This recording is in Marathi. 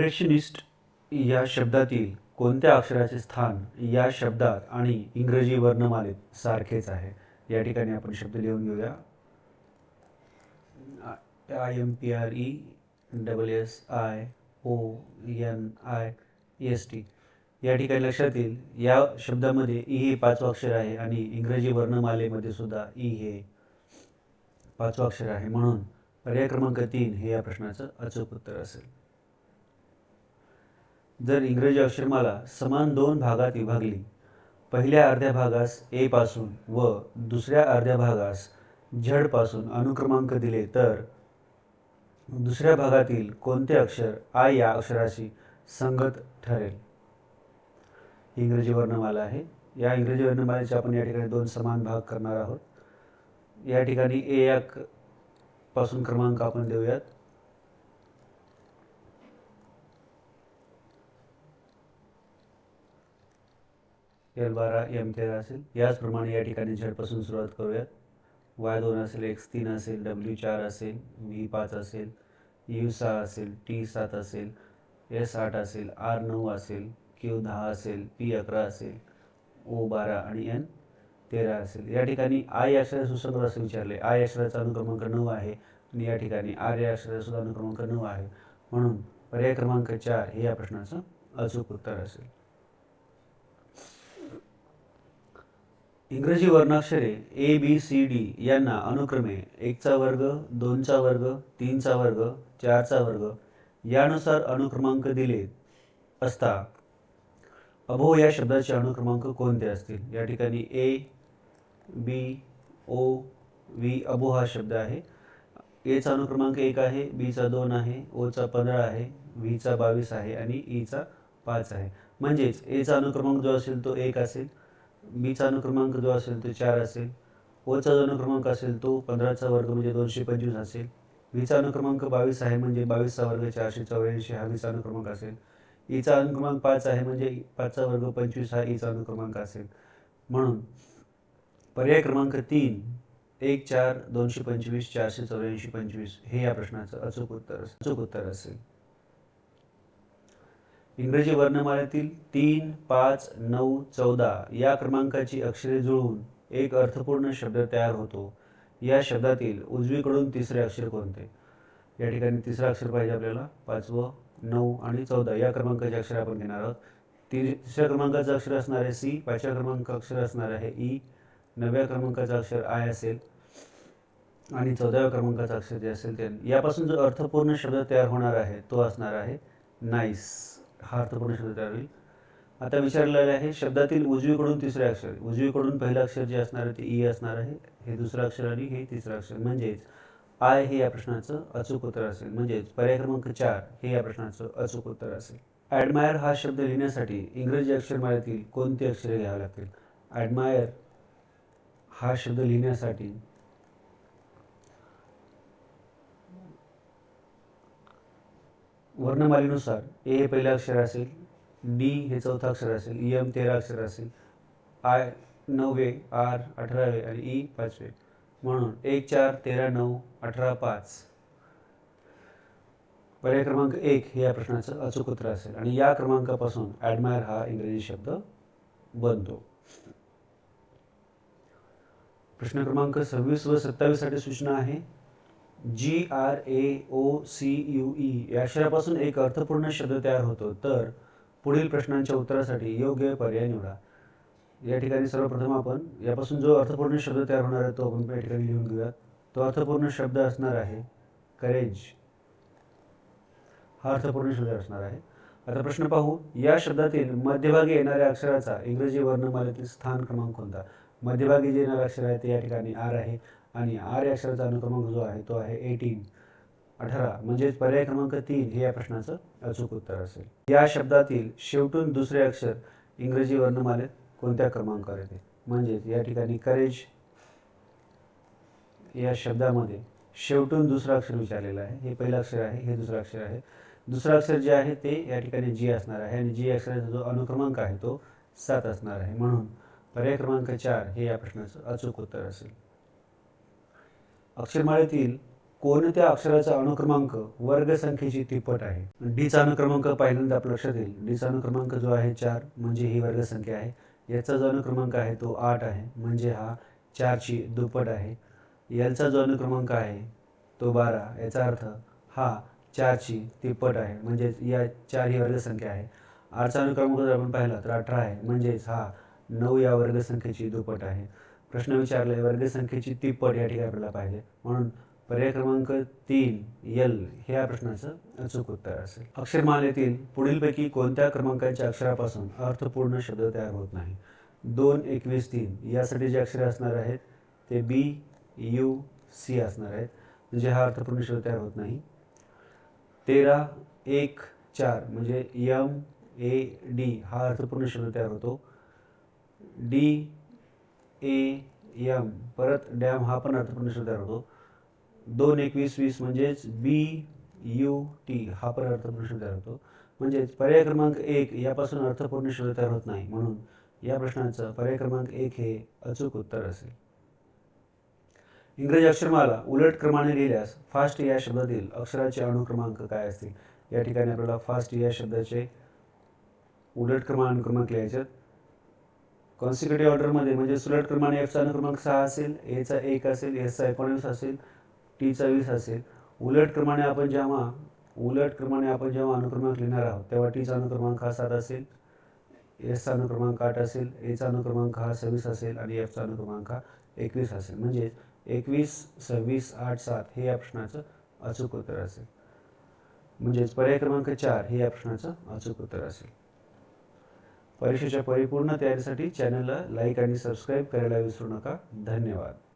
प्रोटेक्शनिस्ट या शब्दातील कोणत्या अक्षराचे स्थान या शब्दात आणि इंग्रजी वर्णमालेत सारखेच आहे? या ठिकाणी आपण शब्द लिहून घेऊया. IMPRESSIONIST. या ठिकाणी लक्षात येईल या शब्दामध्ये ई हे 5वं अक्षर आहे आणि इंग्रजी वर्णमालेमध्ये सुद्धा ई हे 5वं अक्षर आहे. म्हणून पर्याय क्रमांक 3 हे या प्रश्नाचं अचूक उत्तर असेल. जर इंग्रजी अक्षरमाला समान 2 भागात विभागली, पहिल्या अर्ध्या भागास ए पासून व दुसऱ्या अर्ध्या भागास झेड पासून अनुक्रमांक दिले तर दुसऱ्या भागातील कोणते अक्षर आय या अक्षराशी संगत ठरेल? इंग्रजी वर्णमाला आहे. या इंग्रजी वर्णमालेचे आपण या ठिकाणी 2 समान भाग करणार आहोत. या ठिकाणी ए या पासून क्रमांक आपण देऊयात. L12 M13 असेल. याचप्रमाणे या ठिकाणी झेड पासून सुरुवात करूयात. Y2 असेल, X3 असेल, W4 असेल, V5 असेल, U6 असेल, T7 असेल, S8 असेल, R9 असेल, Q10 असेल, P11 असेल, O12 आणि N13 असेल. या ठिकाणी आय या अक्षराचे सुसंगत असे विचारले. आय अक्षराचा अनुक्रमांक 9 आहे आणि या ठिकाणी आर या अक्षराचा सुद्धा अनुक्रमांक 9 आहे. म्हणून पर्याय क्रमांक 4 हे या प्रश्नाचं अचूक उत्तर असेल. इंग्रजी वर्णाक्षरे ABCD यांना अनुक्रमे 1चा वर्ग, 2चा वर्ग, 3चा वर्ग, 4चा वर्ग यानुसार अनुक्रमांक दिले असता अभो या शब्दाचे अनुक्रमांक कोणते असतील? या ठिकाणी A, B, O, V अभो हा शब्द आहे. A चा अनुक्रमांक 1 आहे, B चा 2 आहे, O चा 15 आहे, V चा 22 आहे आणि E चा 5 आहे. म्हणजेच A चा अनुक्रमांक जो असेल तो 1 असेल, B चा अनुक्रमांक जो असेल तो 4 असेल, O चा जो अनुक्रमांक असेल तो 15चा वर्ग म्हणजे 225 असेल, V चा अनुक्रमांक 22 आहे म्हणजे 22चा वर्ग 484 हा V चा अनुक्रमांक असेल, E चा अनुक्रमांक 5 आहे म्हणजे 5चा वर्ग 25 हा E चा अनुक्रमांक असेल. म्हणून पर्याय क्रमांक 3 1 4 225 484 25 हे या प्रश्नाचं अचूक उत्तर असेल. इंग्रजी वर्णमालेतील 3, 5, 9, 14 या क्रमांकाची अक्षरे जुळवून एक अर्थपूर्ण शब्द तयार होतो. या शब्दातील उजवीकडून तिसरे अक्षर कोणते? या ठिकाणी तिसरं अक्षर पाहिजे आपल्याला. 5वं, 9 आणि 14 या क्रमांकाचे अक्षर आपण घेणार आहोत. तिसऱ्या क्रमांकाचं अक्षर असणार आहे C, 5व्या क्रमांकाचं अक्षर असणार आहे E, 9व्या क्रमांकाचं अक्षर I असेल आणि 14व्या क्रमांकाचं अक्षर जे असेल ते. यापासून जो अर्थपूर्ण शब्द तयार होणार आहे तो असणार आहे नाईस. हा अर्थपूर्ण शब्द तयार होईल. आता विचारलेलं आहे शब्दातील उजवीकडून तिसरे अक्षर. उजवीकडून पहिलं अक्षर जे असणार आहे ते ई असणार आहे, हे दुसरं अक्षर आणि हे तिसरं अक्षर. म्हणजेच आय हे या प्रश्नाचं अचूक उत्तर असेल. म्हणजेच पर्याय क्रमांक 4 हे या प्रश्नाचं अचूक उत्तर असेल. ॲडमायर हा शब्द लिहिण्यासाठी इंग्रजी अक्षरमालेतील कोणती अक्षरे घ्यावी लागतील? ॲडमायर हा शब्द लिहिण्यासाठी वर्णमालेनुसार ए हे पहिलं अक्षर असेल, डी हे चौथं अक्षर असेल, एम 13 अक्षर असेल, आय 9वे, आर 18वे आणि ई 5वे. म्हणून 1 4 13 9 18 5 पर्याय क्रमांक 1 हे या प्रश्नाचं अचूक उत्तर असेल आणि या क्रमांकापासून ॲडमायर हा इंग्रजी शब्द बनतो. प्रश्न क्रमांक 26 व 27 साठी सूचना आहे. GRAOCUE या अक्षरापासून एक अर्थपूर्ण शब्द तयार होतो तर पुढील प्रश्नांच्या उत्तरासाठी योग्य पर्याय निवडा. या ठिकाणी सर्वप्रथम आपण यापासून जो अर्थपूर्ण शब्द तयार होणार आहे तो आपण या ठिकाणी लिहून घेऊयात. तो अर्थपूर्ण शब्द असणार आहे करेज. हा अर्थपूर्ण शब्द असणार आहे. आता प्रश्न पाहू. या शब्दातील मध्यभागी येणाऱ्या अक्षराचा इंग्रजी वर्णमालेतील स्थान क्रमांक कोणता? मध्यभागी जे येणारे अक्षर आहे ते या ठिकाणी आर आहे आणि आर या अक्षराचा अनुक्रमांक जो आहे तो आहे 18. म्हणजेच पर्याय क्रमांक 3 हे या प्रश्नाचं अचूक उत्तर असेल. या शब्दातील शेवटून दुसरे अक्षर इंग्रजी वर्णमालेत कोणत्या क्रमांकावर येते? म्हणजेच या ठिकाणी करेज या शब्दामध्ये शेवटून दुसरं अक्षर विचारलेलं आहे. हे पहिलं अक्षर आहे, हे दुसरं अक्षर आहे. दुसरं अक्षर जे आहे ते या ठिकाणी जी असणार आहे आणि जी अक्षराचा जो अनुक्रमांक आहे तो 7 असणार आहे. म्हणून पर्याय क्रमांक 4 हे या प्रश्नाचं अचूक उत्तर असेल. अक्षरमाळेतील कोणत्या अक्षराचा अनुक्रमांक वर्गसंख्येची तिप्पट आहे? डीचा अनुक्रमांक पहिल्यांदा आपल्या लक्षात येईल. डीचा अनुक्रमांक जो आहे 4 म्हणजे ही वर्गसंख्या आहे. याचा जो अनुक्रमांक आहे तो 8 आहे म्हणजे हा 4ची दुप्पट आहे. एलचा जो अनुक्रमांक आहे तो 12, याचा अर्थ हा 4ची तिप्पट आहे म्हणजेच या 4 ही वर्गसंख्या आहे. आरचा अनुक्रमांक जर आपण पाहिला तर 18 आहे म्हणजेच हा 9 या वर्गसंख्येची दुप्पट आहे. प्रश्न विचारले वर्गसंख्येची तिप्पट या ठिकाणी आपल्याला पाहिजे म्हणून पर्याय क्रमांक 3 एल हे या प्रश्नाचं अचूक उत्तर असेल. अक्षरमालेतील पुढीलपैकी कोणत्या क्रमांकाच्या अक्षरापासून अर्थपूर्ण शब्द तयार होत नाही? 2, 21, 3 यासाठी जे अक्षरे असणार आहेत ते बी, यू, सी असणार आहेत म्हणजे हा अर्थपूर्ण शब्द तयार होत नाही. 13, 1, 4 म्हणजे एम, ए, डी हा अर्थपूर्ण शब्द तयार होतो. डी, ए, एम परत डॅम हा पण अर्थपूर्ण शब्द तयार होतो. 2, 21, 20 म्हणजेच बी, यू, टी हा पण अर्थपूर्ण शब्द तयार होतो. म्हणजेच पर्याय क्रमांक 1 यापासून अर्थपूर्ण शब्द तयार होत नाही म्हणून या प्रश्नाचं पर्याय क्रमांक 1 हे अचूक उत्तर असेल. इंग्रजी अक्षरमाला उलट क्रमाने लिहिल्यास फास्ट या शब्दातील अक्षराचे अनुक्रमांक काय असतील? या ठिकाणी आपल्याला फास्ट या शब्दाचे उलट अनुक्रमांक लिहायचे. कॉन्सिक्युटिव्ह ऑर्डरमध्ये म्हणजे उलट क्रमाने एफचा अनुक्रमांक 6 असेल, एचा 1 असेल, एसचा 19 असेल, टीचा 20 असेल. उलट क्रमाने आपण जेव्हा अनुक्रमांक लिहिणार आहोत तेव्हा टीचा अनुक्रमांक हा 7 असेल, एसचा अनुक्रमांक 8 असेल, एचा अनुक्रमांक हा 26 असेल आणि एफचा अनुक्रमांक हा 21 असेल. म्हणजे 21, 26, 8, 7 हे या प्रश्नाचं अचूक उत्तर असेल. म्हणजेच पर्याय क्रमांक 4 हे या प्रश्नाचं अचूक उत्तर असेल. परीक्षेच्या परिपूर्ण तयारीसाठी चॅनलला लाईक आणि सबस्क्राईब करायला विसरू नका. धन्यवाद.